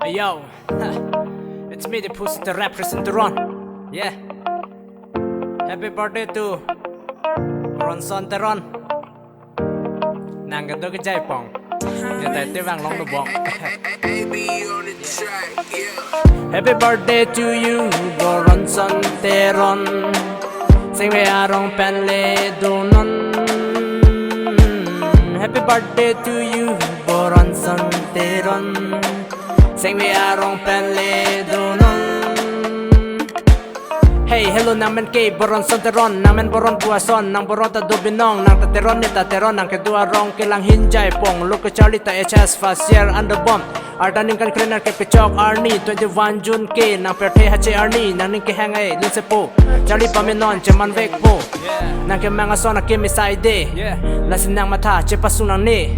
Hey yo, it's me, the pussy, the representative Ron. Yeah. Happy birthday to Ronson Teron. Nàng gần tôi cái dây bỏng, giờ tại tôi vàng long đồ bỏng. Happy birthday to you, Ronson Teron. Sing về arong pen le do non. Happy birthday to you, Ronson Teron. Sing về arong pen le do non. Hey, hello, nang men kay boron son teron, nang men boron buason, nang boron ta dubinong, nang ta teron ni ta teron, nang kedua rong kilang hinjay pong, look Charlie ta HS fast year under bomb. Ardaning kan krenar ke pechok Arni 21 June ke nang perte hache Arni nang ning ke hangai lin sepo Charlie pamenon ceman vek po nang ke manga sona ke misai de lasin nang mata cepasung nang ne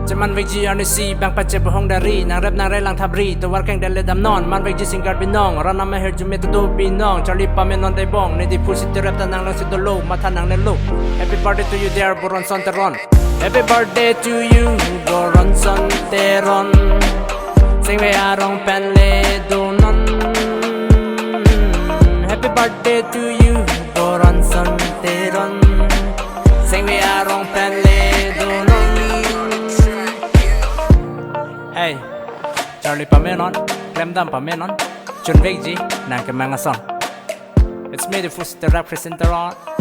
ceman vek ji Arni si bang pace bohong dari nang rap nang relang tabri to war keng dele dam non man vek ji singar binong rana ma her jume to binong Charlie pamenon dai bong ne di pusi te rap nang lang si dolo mata nang ne lo. Happy birthday to you there Boron Son Teron. Happy birthday to you Boron Son Teron. Sing về arong pen le do non. Happy birthday to you, Boron Son Teron. Sing về arong pen le do non. Hey, Charlie pamenon, Clem dam pamenon, chun vek ji, nang ke manga son. It's me the first representative.